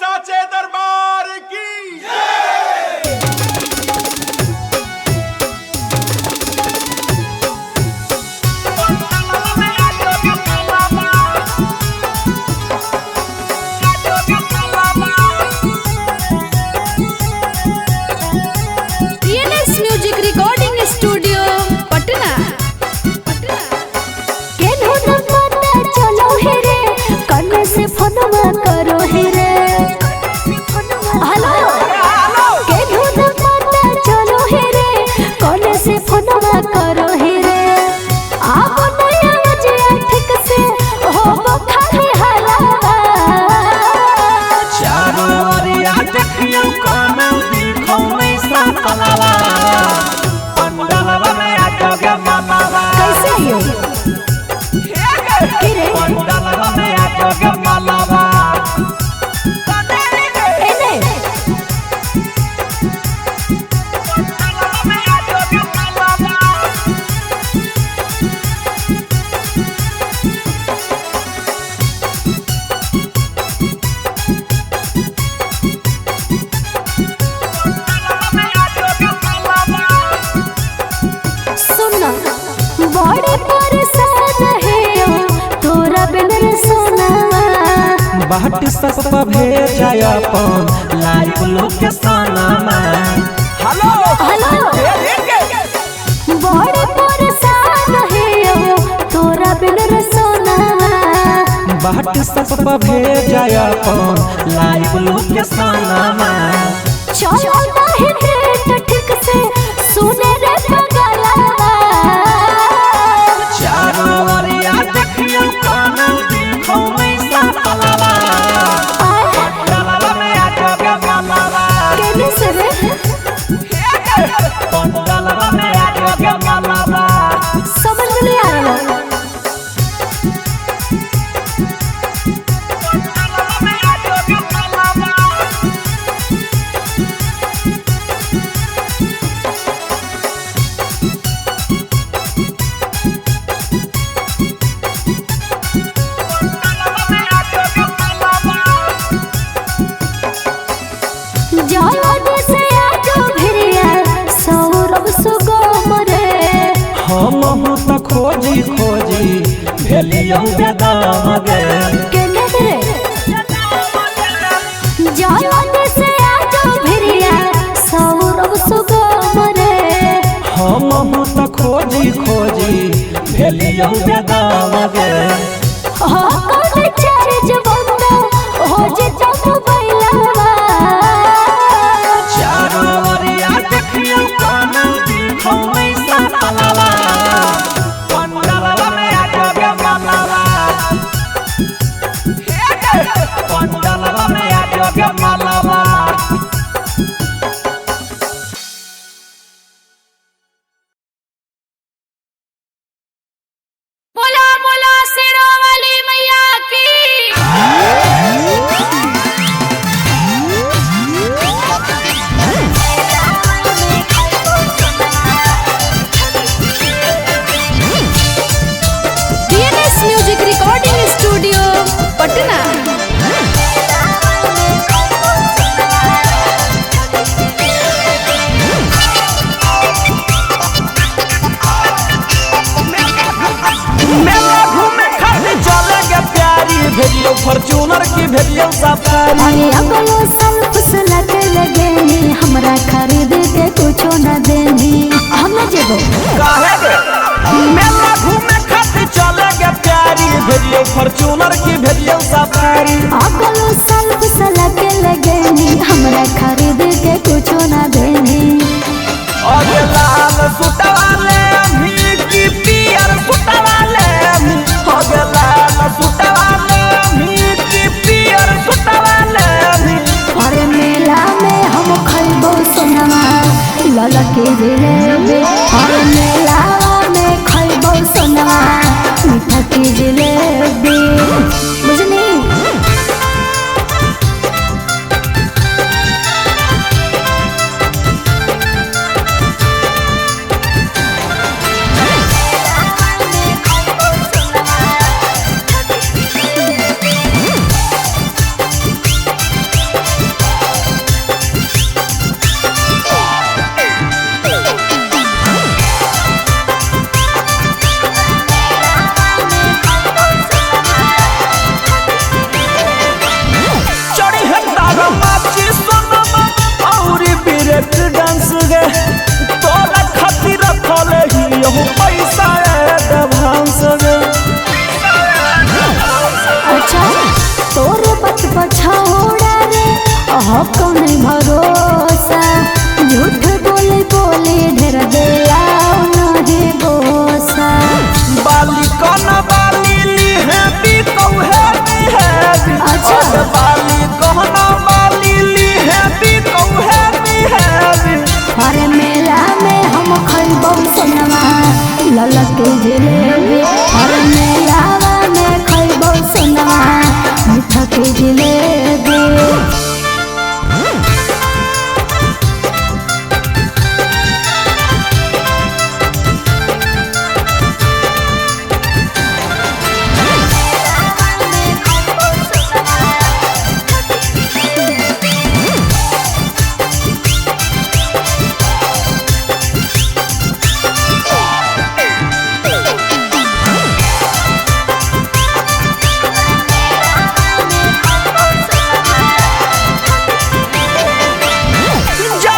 साचे दरबार की म्यूजिक रिकॉर्डिंग स्टूडियो पटना। चलो हे रे कन्ने से फोनवा करो हे रे हेलो के धुन पता चलो हे रे कन्ने से फोनवा करो हे रे आप नया बजे ठीक से हो खाली हाला चारों ओरिया देखियो कोनो दिखौ नहीं सकलावा पंडलवा में आजोगे मामावा कैसे हो के रे पंडलवा में आजोगे मामावा एने सुना बड़े परेशान है तोरा बिन रे सोना बाट सब भेजा अपन लाइव लोकेशन में हेलो हेलो बड़े परेशान है तोरा बिन रे सोना बाट सब भेजा अपन लाइव लोकेशन में चलो नहीं डेट ठीक से सुने रे पगला चारों ओरिया देखियो कोनो दिखौ नहीं सकलावा पंडलवा में आजोगे मामावा केने से रे पंडलवा में आजोगे मामावा समझ नहीं आ रहा जवानी से आजो भिरिया सौरभ सुगम रे हम तो खोजी भेलियो बेदाम गे केने रे जवानी से आजो भिरिया सौरभ सुगम रे हम तो खोजी भेलियो बेदाम गे हो कोने चार्ज बंद हो जे मोबाइलवा चारों ओरिया देखियो कोनो दिखौ नहीं सकलावा पंडलवा में आजोगे मामावा पंडलवा में आजोगे मामावा बोला बोला शेरों वाली मैया की। Music recording studio Patna. मेला घूमे खातिर चलेंगे प्यारी भेजियो फॉर्च्यूनर की भेजियो सफारी अरे अगलो साल फसला के लगेनी हमरा खरीद के कुछो न देनी हम न जेबो काहे गे मेला घूमे खातिर चलेंगे प्यारी भेजियो फॉर्च्यूनर की भेजियो सफारी अगलो साल फसला के लगेनी हमरा खरीद के कुछो न देनी अरे लाल सुटवाले अभी की पियर सुटवाले अरे लाल सुटवाले अभी की पियर सुटवाले अरे मेला में हम खइबो सोनमा ललके जिलेबी अरे मेला में खइबो सोनमा मीठा की जिलेबी बुझनी कौन भरोसा झूठ बोले बोले ढेर देला नहीं गोसा बाली कौन बाली ली है भी कौहे भी है अच्छा। बाली कौन बाली ली है भी कौहे भी है अरे मेला में हम खइबो सोनवा ललक के जिलेबी अरे मेला में खइबो सोनवा मीठा के जिलेबी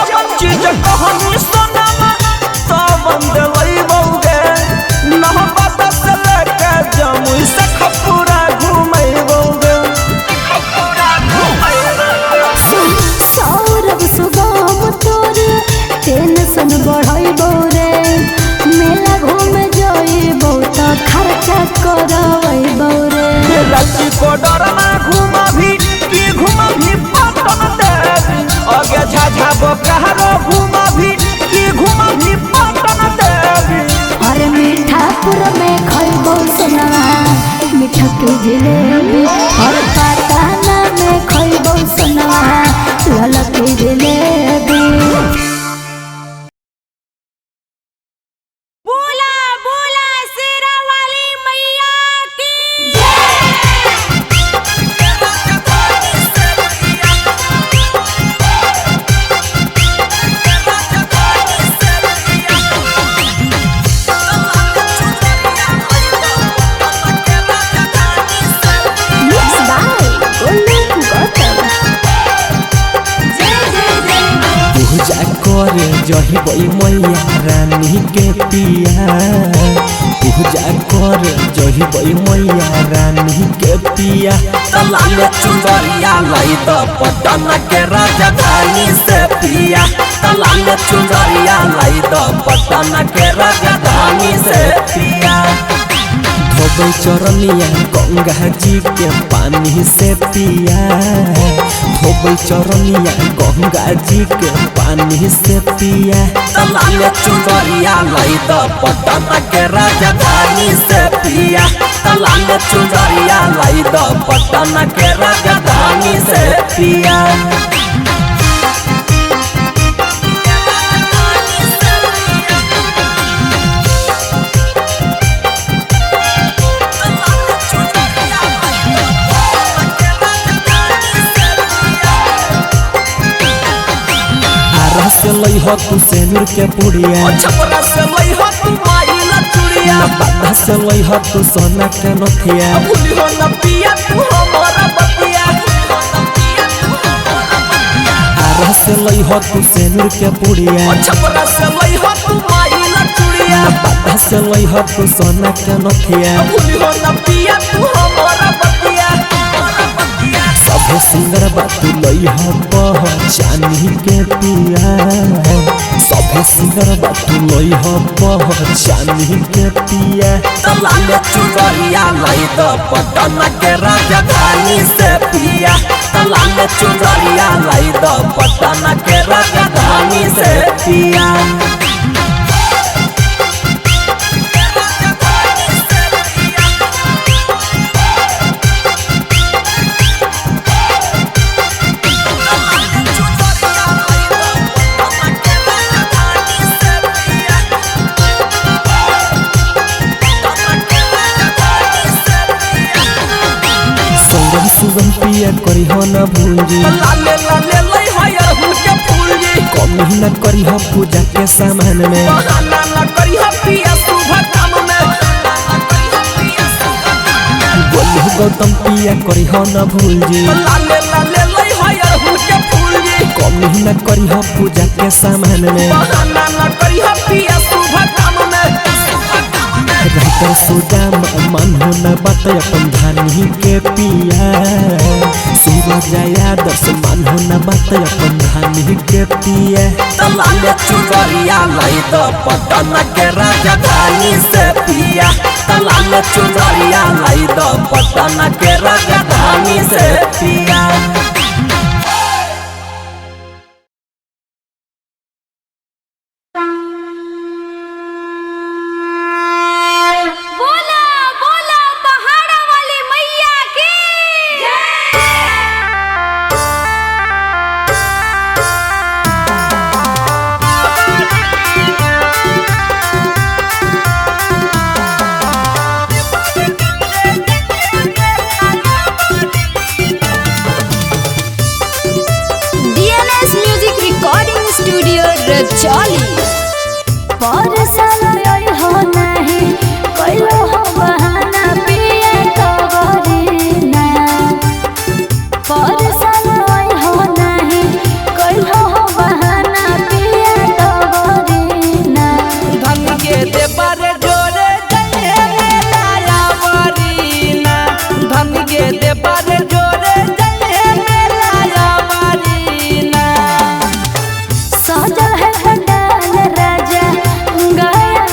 कहानी सोनामा तो बंद लइबोगे नहबत से लेके जमुई से खपुरा घुमैबोगे सौरभ सुगम तोर टेंशन बढ़ाइबो रे मेला घूमे जाइबो त खर्चा करवाइबो रे लड़की को डरना घुमा भी की घुमा भी पटन देवी आगे झाझा बकहरो घुमा भी की घुमा भी पटन देवी अरे मीठापुर में खइबो सोनवा मीठा के जिलेबी और पटना में खइबो सोनवा ललक के जिलेबी बोला बोला शेरा वाली मैया की पूजा करे जही बई मैया रानी के पिया पूजा करे जही बई मैया रानी के पिया तलाल चुंदरिया लाई तो पटन के राजधानी से पिया तलाल चुंदरिया लाई तो पटन के राजधानी से पिया धोबै चरनिया गंगा जी के पानी से पिया धोबै चरनिया गंगा जी के पानी से पिया तलाल चुंदरिया लाई तो पटन के राजधानी से पिया तलाल चुंदरिया लाई तो पटन के राजधानी से पिया से लई हो तू सेनुर के पुड़िया छपरा से लई हो तू माइला चुड़िया बाधा से लई हो तू सोना के नथिया भूली हो न पिया तू हमारा बतिया आरा से लई हो तू सेनुर के पुड़िया छपरा से लई हो तू माइला चुड़िया बाधा से लई हो तू सोना के नथिया भूली हो न पिया तू हमारा बतिया सबे सुंदर बात लई हो पहचानी के पिया सबे सुंदर बात लई हो पहचानी के पिया तलाल चुंदरिया लाई तो पटन के राजधानी से पिया तलाल चुंदरिया लाई तो पटन के राजधानी से पिया सुगम पिया करी हो न भूलजी लाले लाले लई हयर हुल के फूलजी कमी न करी हो पूजा के सामान में बहाना न करी हो पिया शुभ काम में बोलू गौतम पिया करी हो न भूलजी लाले लाले लई हयर हुल के फूलजी कमी न करी हो पूजा के सामान में बहाना न करी हो पिया शुभ काम में रहकर सुदाम मन हो न बात अपन धानी के पिया सूरज आदर्श मानो न बात अपन धानी के पिया तलाले चुनरिया लाई द पटन के राजधानी से पिया तलाले चुनरिया लाई द पटन के राजधानी से पिया। चली पर साल हो नहीं कोइलो हो बहाना पिया कबरीना पर साल हो नहीं कोइलो हो बहाना पिया कबरीना धन के देवर जोरे जइए मेला आवरीना धन के देवर जोरे जइए मेला आवरीना सजल है पंडाल राजा गया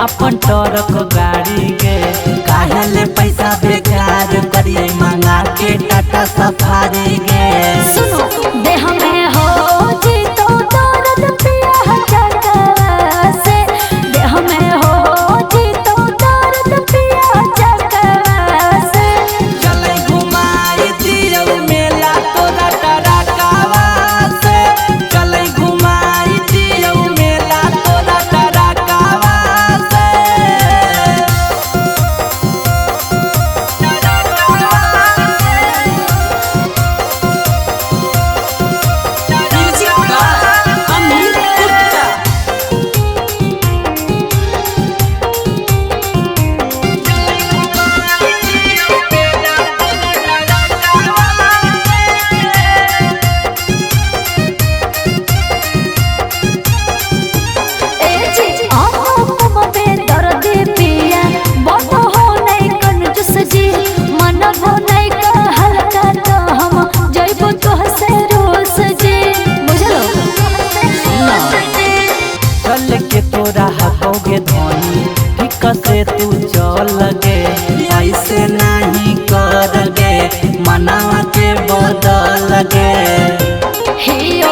अपन ट्रक गाड़ी के काहे ले पैसा बेकार करिए मंगा के टाटा सफारी गे। सुनो देह में हो जी तो दर्द पिया जगह से, देह में हो जी तो दर्द पिया जगह से। चले घुमाई दियो मेला तोरा टरकावा से, चले घुमाई दियो मेला तोरा टरकावा से। चल के तोरा हकोगे धनी ठीक से तू चल गे, ऐसे नहीं कर गे मना के बदल गे। हियो